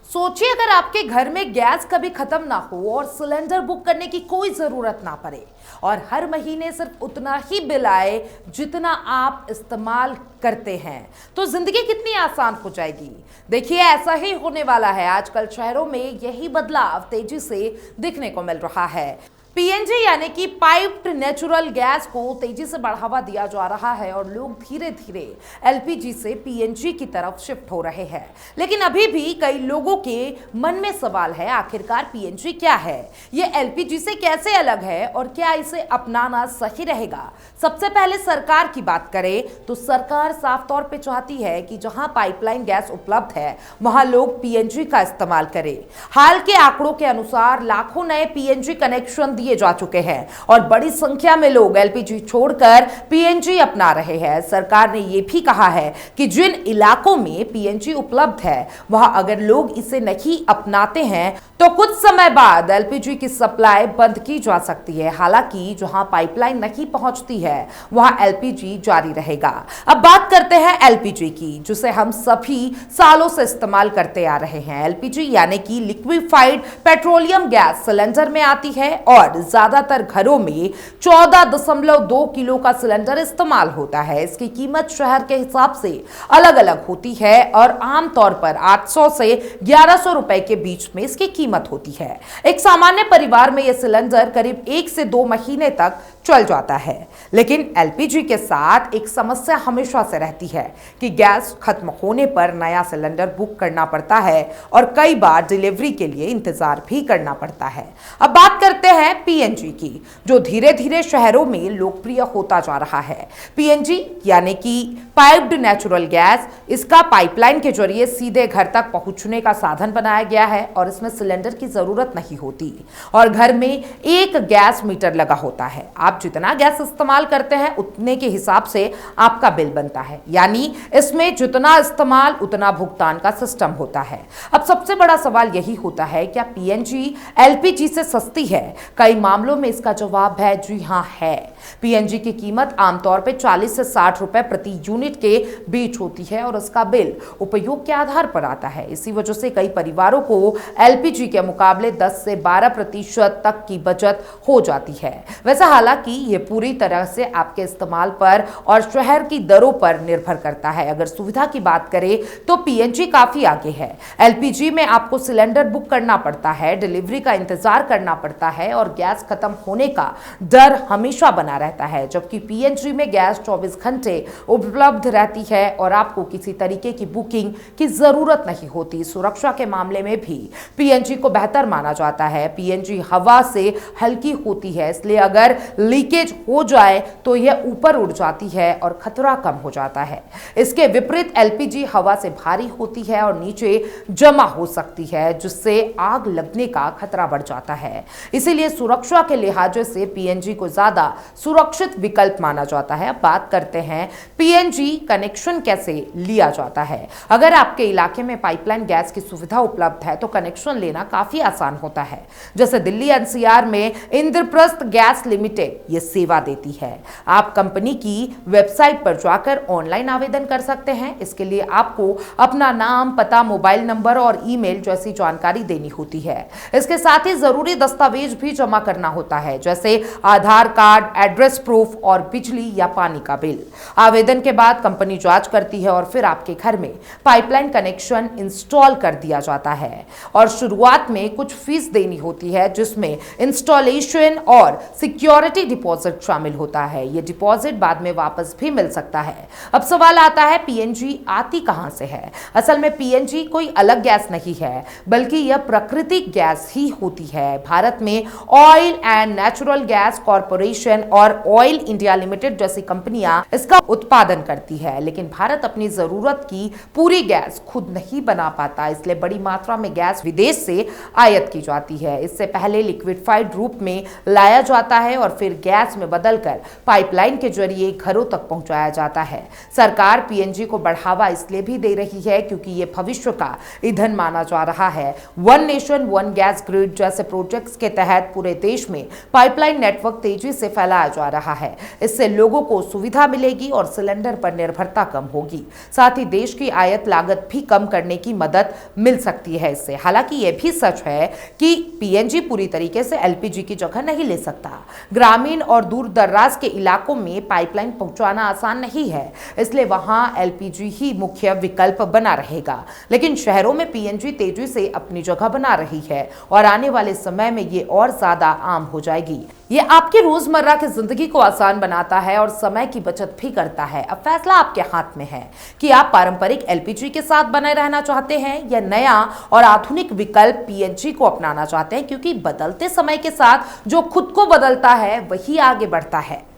सोचिए अगर आपके घर में गैस कभी खत्म ना हो और सिलेंडर बुक करने की कोई जरूरत ना पड़े और हर महीने सिर्फ उतना ही बिल आए जितना आप इस्तेमाल करते हैं, तो जिंदगी कितनी आसान हो जाएगी। देखिए, ऐसा ही होने वाला है। आजकल शहरों में यही बदलाव तेजी से दिखने को मिल रहा है। पीएनजी यानी कि पाइप्ड नेचुरल गैस को तेजी से बढ़ावा दिया जा रहा है और लोग धीरे धीरे एलपीजी से पीएनजी की तरफ शिफ्ट हो रहे हैं। लेकिन अभी भी कई लोगों के मन में सवाल है, आखिरकार पीएनजी क्या है, ये एलपीजी से कैसे अलग है और क्या इसे अपनाना सही रहेगा। सबसे पहले सरकार की बात करें तो सरकार साफ तौर पे चाहती है कि जहां पाइपलाइन गैस उपलब्ध है वहां लोग पीएनजी का इस्तेमाल करें। हाल के आंकड़ों के अनुसार लाखों नए पीएनजी कनेक्शन दिए जा चुके हैं और बड़ी संख्या में लोग एलपीजी छोड़कर पीएनजी अपना रहे हैं। सरकार ने यह भी कहा है कि जिन इलाकों में पीएनजी उपलब्ध है वहां अगर लोग इसे नहीं अपनाते हैं तो कुछ समय बाद एलपीजी की सप्लाई बंद की जा सकती है। हालांकि जहां पाइपलाइन नहीं पहुंचती है वहां एलपीजी जारी रहेगा। अब बात करते हैं एलपीजी की, जिसे हम सभी सालों से इस्तेमाल करते आ रहे हैं। एलपीजी यानी कि लिक्विफाइड पेट्रोलियम गैस सिलेंडर में आती है और ज्यादातर घरों में 14.2 किलो का सिलेंडर इस्तेमाल होता है। इसकी कीमत शहर के हिसाब से अलग अलग होती है और आमतौर पर 800 से 1100 रुपए के बीच में इसकी कीमत होती है। एक सामान्य परिवार में यह सिलेंडर करीब 1 से 2 महीने तक चल जाता है। लेकिन एलपीजी के साथ एक समस्या हमेशा से रहती है कि गैस खत्म होने पर नया सिलेंडर बुक करना पड़ता है और कई बार डिलीवरी के लिए इंतजार भी करना पड़ता है। अब बात करते हैं पीएनजी की, जो धीरे धीरे शहरों में लोकप्रिय होता जा रहा है। पीएनजी यानी कि पाइप्ड नेचुरल गैस, इसका पाइपलाइन के जरिए सीधे घर तक पहुंचने का साधन बनाया गया है और इसमें सिलेंडर की जरूरत नहीं होती और घर में एक गैस मीटर लगा होता है। आप जितना गैस इस्तेमाल करते हैं उतने के हिसाब से आपका बिल बनता है, यानी इसमें जितना इस्तेमाल उतना भुगतान का सिस्टम होता है। अब सबसे बड़ा सवाल यही होता है, क्या पीएनजी एलपीजी से सस्ती है? कई मामलों में इसका जवाब है जी हां है। पीएनजी की कीमत आमतौर पर 40 से 60 रुपए प्रति यूनिट के बीच होती है और उसका बिल उपयोग के आधार पर आता है। इसी वजह से कई परिवारों को एलपीजी के मुकाबले 10 से 12% तक की बचत हो जाती है। वैसे हालांकि ये पूरी तरह से आपके इस्तेमाल पर और शहर की दरों पर निर्भर करता है। अगर सुविधा की बात करें तो पीएनजी काफी आगे है। एलपीजी में आपको सिलेंडर बुक करना पड़ता है, डिलीवरी का इंतजार करना पड़ता है और गैस खत्म होने का डर हमेशा बना रहता है, जबकि पीएनजी में गैस 24 घंटे उपलब्ध रहती है और आपको किसी तरीके की बुकिंग की जरूरत नहीं होती। सुरक्षा के मामले में भी पीएनजी को बेहतर माना जाता है। पीएनजी हवा से हल्की होती है, इसलिए अगर लीकेज हो जाए तो यह ऊपर उड़ जाती है और खतरा कम हो जाता है। इसके विपरीत एलपीजी हवा से भारी होती है और नीचे जमा हो सकती है, जिससे आग लगने का खतरा बढ़ जाता है। इसीलिए सुरक्षा के लिहाज से पीएनजी को ज्यादा सुरक्षित विकल्प माना जाता है। अब बात करते हैं पीएनजी कनेक्शन कैसे लिया जाता है। अगर आपके इलाके में पाइपलाइन गैस की सुविधा उपलब्ध है तो कनेक्शन लेना काफी आसान होता है। जैसे दिल्ली एनसीआर में इंद्रप्रस्थ गैस लिमिटेड ये सेवा देती है। आप कंपनी की वेबसाइट पर जाकर ऑनलाइन आवेदन कर सकते हैं। इसके लिए आपको अपना नाम, पता, मोबाइल नंबर और ईमेल जैसी जानकारी देनी होती है। इसके साथ ही जरूरी दस्तावेज भी जमा करना होता है, जैसे आधार कार्ड, एड्रेस प्रूफ और बिजली या पानी का बिल। आवेदन के बाद कंपनी जांच करती है और फिर आपके घर में पाइपलाइन कनेक्शन इंस्टॉल कर दिया जाता है और शुरुआत में कुछ फीस देनी होती है, जिसमें इंस्टॉलेशन और सिक्योरिटी डिपॉजिट शामिल होता है। यह डिपॉजिट बाद में वापस भी मिल सकता है। अब सवाल आता है, पीएनजी आती कहां से है? असल में पीएनजी कोई अलग गैस नहीं है, बल्कि यह प्राकृतिक गैस ही होती है। भारत में oil and natural gas corporation और ऑयल इंडिया लिमिटेड जैसी कंपनियां इसका उत्पादन करती है, लेकिन भारत अपनी जरूरत की पूरी गैस खुद नहीं बना पाता, इसलिए बड़ी मात्रा में गैस विदेश से आयात की जाती है। इससे पहले लिक्विफाइड रूप में लाया जाता है और फिर गैस में बदलकर पाइपलाइन के जरिए घरों तक पहुंचाया जाता है। सरकार पीएनजी को बढ़ावा इसलिए भी दे रही है क्योंकि ये भविष्य का ईंधन माना जा रहा है। One nation one gas grid जैसे प्रोजेक्ट्स के तहत पूरे देश में पाइपलाइन नेटवर्क तेजी से फैलाया बढ़ाया जा रहा है। इससे लोगों को सुविधा मिलेगी और सिलेंडर पर निर्भरता कम होगी। साथ ही देश की आयात लागत भी कम करने की मदद मिल सकती है इससे। हालांकि यह भी सच है कि पीएनजी पूरी तरीके से एलपीजी की जगह नहीं ले सकता। ग्रामीण और दूर दराज के इलाकों में पाइपलाइन पहुंचाना आसान नहीं है, इसलिए वहां एलपीजी ही मुख्य विकल्प बना रहेगा। लेकिन शहरों में पीएनजी तेजी से अपनी जगह बना रही है और आने वाले समय में ये और ज्यादा आम हो जाएगी। ये आपकी रोजमर्रा की जिंदगी को आसान बनाता है और समय की बचत भी करता है। अब फैसला आपके हाथ में है कि आप पारंपरिक एलपीजी के साथ बने रहना चाहते हैं या नया और आधुनिक विकल्प पीएनजी को अपनाना चाहते हैं, क्योंकि बदलते समय के साथ जो खुद को बदलता है वही आगे बढ़ता है।